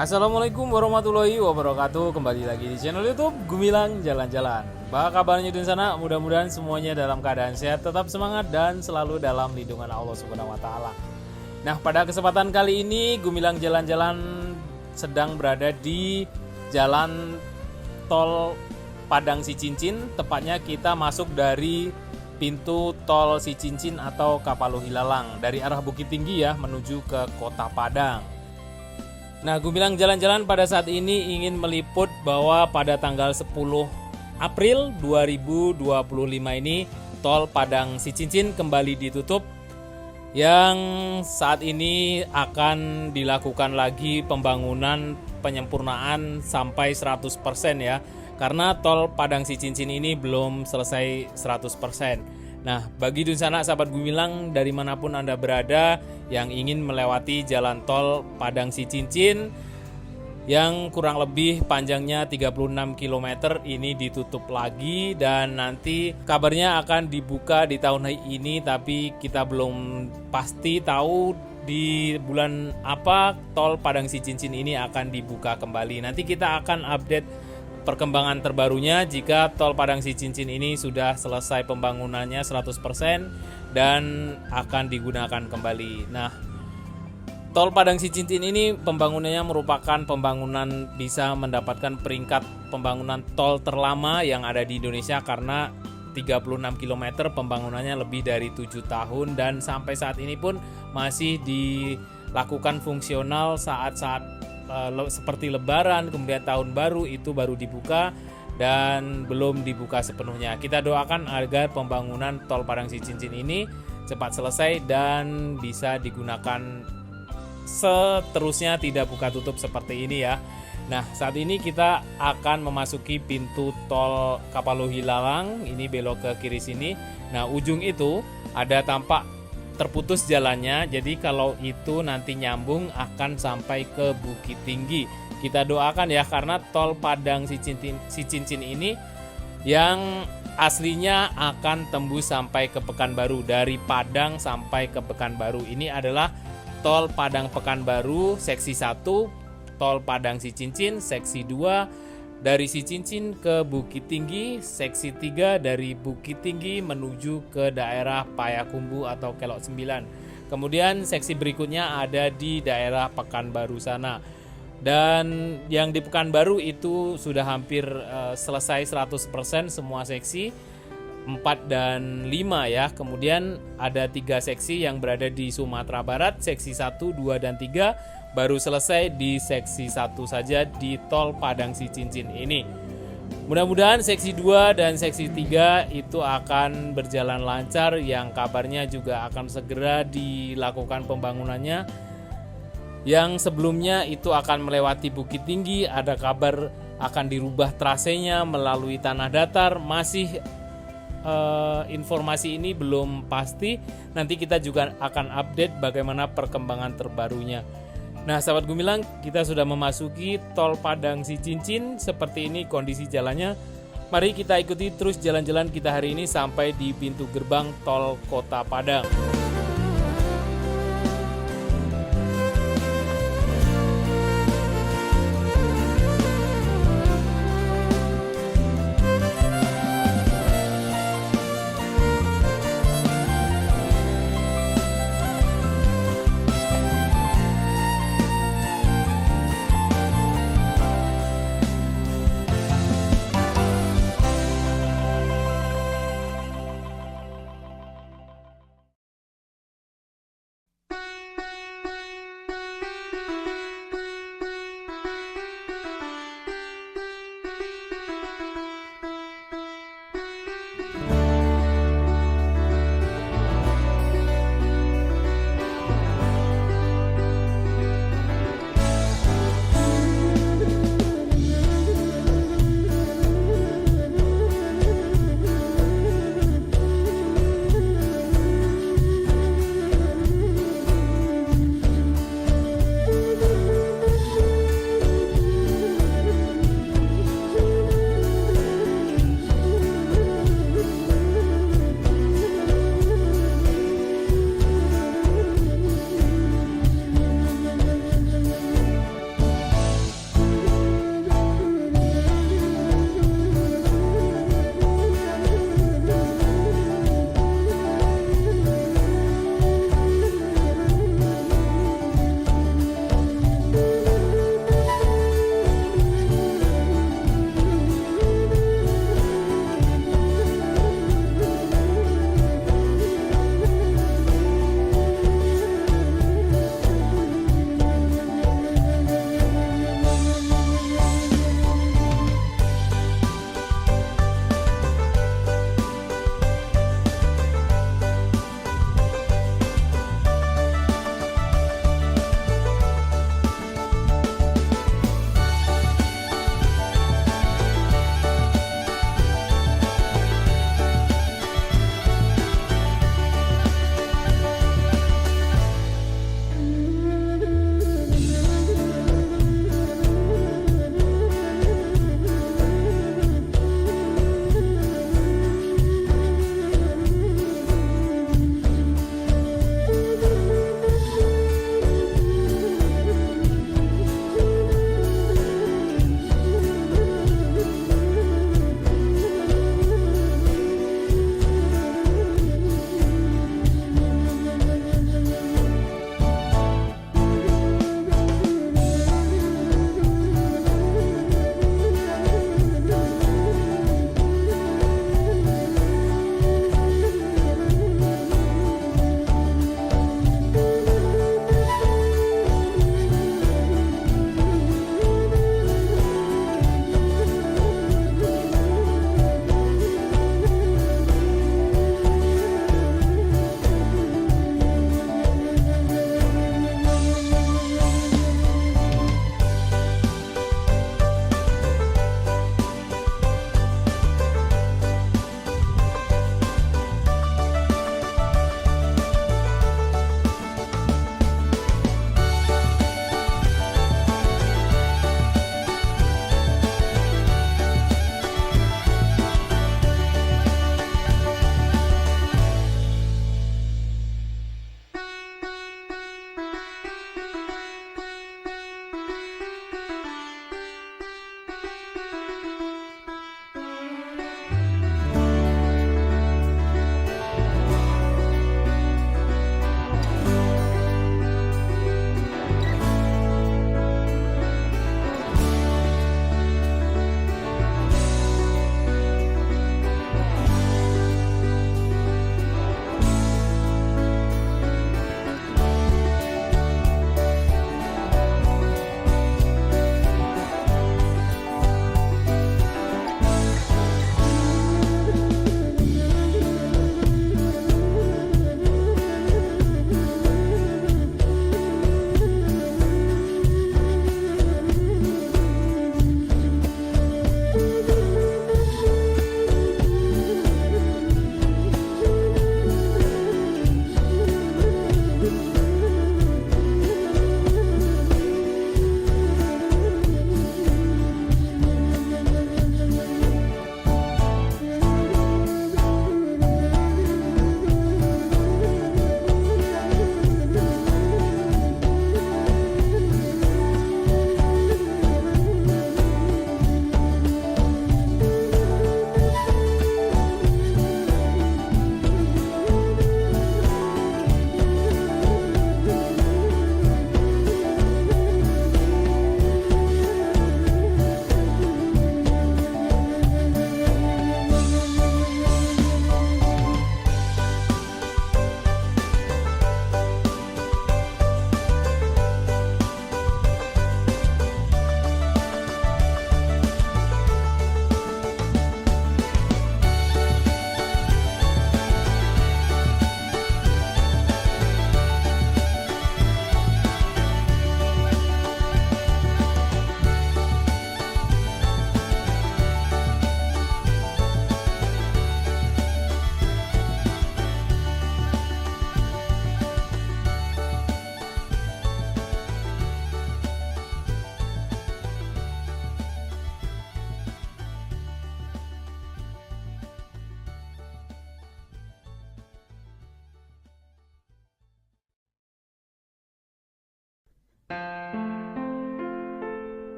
Assalamualaikum warahmatullahi wabarakatuh. Kembali lagi di channel YouTube Gumilang Jalan-Jalan. Apa kabarnya di sana? Mudah-mudahan semuanya dalam keadaan sehat, tetap semangat dan selalu dalam lindungan Allah Subhanahu wa taala. Nah, pada kesempatan kali ini Gumilang Jalan-Jalan sedang berada di Jalan Tol Padang Sicincin. Tepatnya kita masuk dari pintu tol Sicincin atau Kapalohilalang dari arah Bukit Tinggi ya menuju ke Kota Padang. Nah, Gumilang Jalan-Jalan pada saat ini ingin meliput bahwa pada tanggal 10 April 2025 ini tol Padang Sicincin kembali ditutup, yang saat ini akan dilakukan lagi pembangunan penyempurnaan sampai 100% ya, karena tol Padang Sicincin ini belum selesai 100%. Nah, bagi di sana sahabat Gumilang dari manapun Anda berada yang ingin melewati jalan tol Padang Sicincin yang kurang lebih panjangnya 36 km ini ditutup lagi, dan nanti kabarnya akan dibuka di tahun ini, tapi kita belum pasti tahu di bulan apa tol Padang Sicincin ini akan dibuka kembali. Nanti kita akan update perkembangan terbarunya jika tol Padang Sicincin ini sudah selesai pembangunannya 100% dan akan digunakan kembali. Nah, tol Padang Sicincin ini pembangunannya merupakan pembangunan bisa mendapatkan peringkat pembangunan tol terlama yang ada di Indonesia, karena 36 km pembangunannya lebih dari 7 tahun dan sampai saat ini pun masih dilakukan fungsional saat-saat seperti Lebaran, kemudian Tahun Baru itu baru dibuka dan belum dibuka sepenuhnya. Kita doakan agar pembangunan tol Padang Sicincin ini cepat selesai dan bisa digunakan seterusnya, tidak buka tutup seperti ini ya. Nah, saat ini kita akan memasuki pintu tol Kapalohilalang, ini belok ke kiri sini. Nah, ujung itu ada tampak terputus jalannya, jadi kalau itu nanti nyambung akan sampai ke Bukit Tinggi. Kita doakan ya, karena tol Padang Sicincin ini yang aslinya akan tembus sampai ke Pekanbaru, dari Padang sampai ke Pekanbaru. Ini adalah tol Padang Pekanbaru seksi 1, tol Padang Sicincin seksi 2, dari Sicincin ke Bukit Tinggi, seksi 3 dari Bukit Tinggi menuju ke daerah Payakumbuh atau Kelok 9. Kemudian seksi berikutnya ada di daerah Pekanbaru sana. Dan yang di Pekanbaru itu sudah hampir selesai 100% semua seksi 4 dan 5 ya. Kemudian ada 3 seksi yang berada di Sumatera Barat, seksi 1, 2 dan 3 baru selesai di seksi 1 saja di tol Padang Sicincin ini. Mudah-mudahan seksi 2 dan seksi 3 itu akan berjalan lancar, yang kabarnya juga akan segera dilakukan pembangunannya. Yang sebelumnya itu akan melewati Bukit Tinggi, ada kabar akan dirubah trasenya melalui tanah datar. Masih informasi ini belum pasti, nanti kita juga akan update bagaimana perkembangan terbarunya. Nah, sahabat Gumilang, kita sudah memasuki tol Padang Sicincin. Seperti ini kondisi jalannya. Mari kita ikuti terus jalan-jalan kita hari ini sampai di pintu gerbang tol Kota Padang.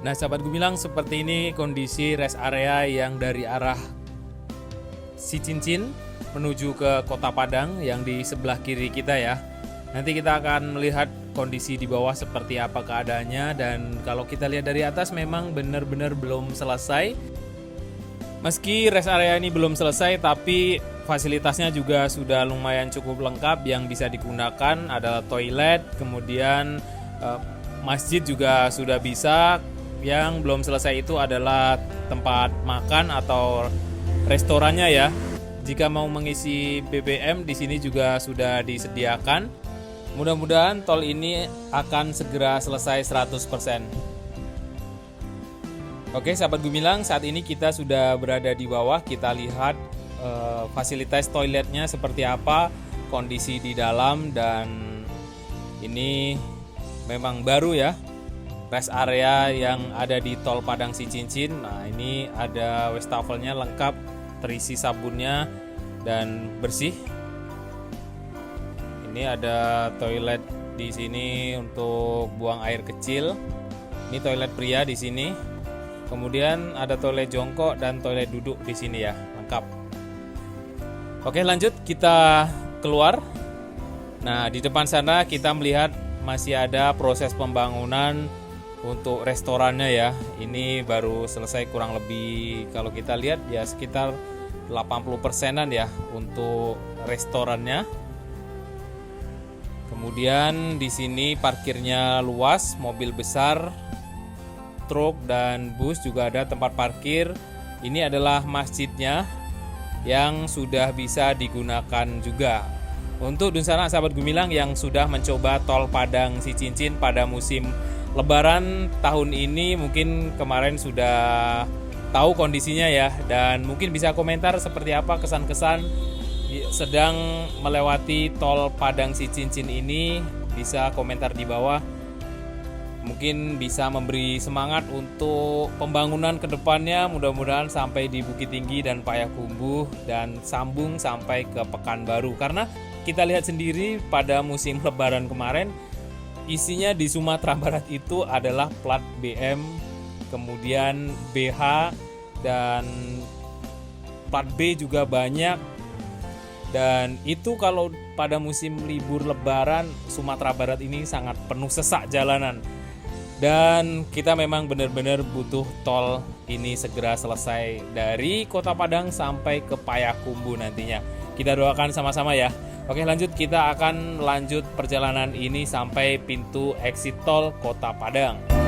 Nah, sahabat Gumilang, seperti ini kondisi rest area yang dari arah Cicincin menuju ke Kota Padang yang di sebelah kiri kita ya. Nanti kita akan melihat kondisi di bawah seperti apa keadaannya, dan kalau kita lihat dari atas memang benar-benar belum selesai. Meski rest area ini belum selesai, tapi fasilitasnya juga sudah lumayan cukup lengkap. Yang bisa digunakan adalah toilet, kemudian masjid juga sudah bisa. Yang belum selesai itu adalah tempat makan atau restorannya ya. Jika mau mengisi BBM di sini juga sudah disediakan. Mudah-mudahan tol ini akan segera selesai 100%. Oke, sahabat Gumilang, saat ini kita sudah berada di bawah. Kita lihat fasilitas toiletnya seperti apa, kondisi di dalam, dan ini memang baru ya. Rest area yang ada di tol Padang Cicincin. Nah, ini ada wastafelnya lengkap, terisi sabunnya dan bersih. Ini ada toilet di sini untuk buang air kecil. Ini toilet pria di sini. Kemudian ada toilet jongkok dan toilet duduk di sini ya, lengkap. Oke, lanjut kita keluar. Nah, di depan sana kita melihat masih ada proses pembangunan untuk restorannya ya. Ini baru selesai kurang lebih, kalau kita lihat ya sekitar 80%-an ya untuk restorannya. Kemudian di sini parkirnya luas, mobil besar, truk dan bus juga ada tempat parkir. Ini adalah masjidnya yang sudah bisa digunakan juga. Untuk Dunsana sahabat Gumilang yang sudah mencoba tol Padang Cicincin pada musim Lebaran tahun ini, mungkin kemarin sudah tahu kondisinya ya, dan mungkin bisa komentar seperti apa kesan-kesan sedang melewati tol Padang Cicincin ini. Bisa komentar di bawah, mungkin bisa memberi semangat untuk pembangunan ke depannya. Mudah-mudahan sampai di Bukit Tinggi dan Payakumbuh dan sambung sampai ke Pekanbaru, karena kita lihat sendiri pada musim Lebaran kemarin isinya di Sumatera Barat itu adalah plat BM, kemudian BH, dan plat B juga banyak. Dan itu kalau pada musim libur Lebaran, Sumatera Barat ini sangat penuh sesak jalanan. Dan kita memang benar-benar butuh tol ini segera selesai dari Kota Padang sampai ke Payakumbuh nantinya. Kita doakan sama-sama ya. Oke, lanjut, kita akan lanjut perjalanan ini sampai pintu exit tol Kota Padang.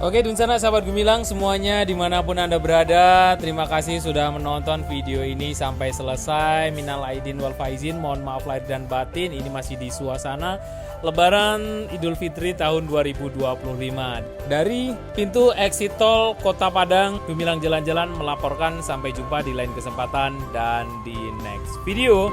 Oke Dunsana sahabat Gemilang semuanya dimanapun Anda berada, terima kasih sudah menonton video ini sampai selesai. Minal aidin wal faizin, mohon maaf lahir dan batin. Ini masih di suasana Lebaran Idul Fitri tahun 2025. Dari pintu exit tol Kota Padang, Gemilang Jalan-Jalan melaporkan. Sampai jumpa di lain kesempatan dan di next video.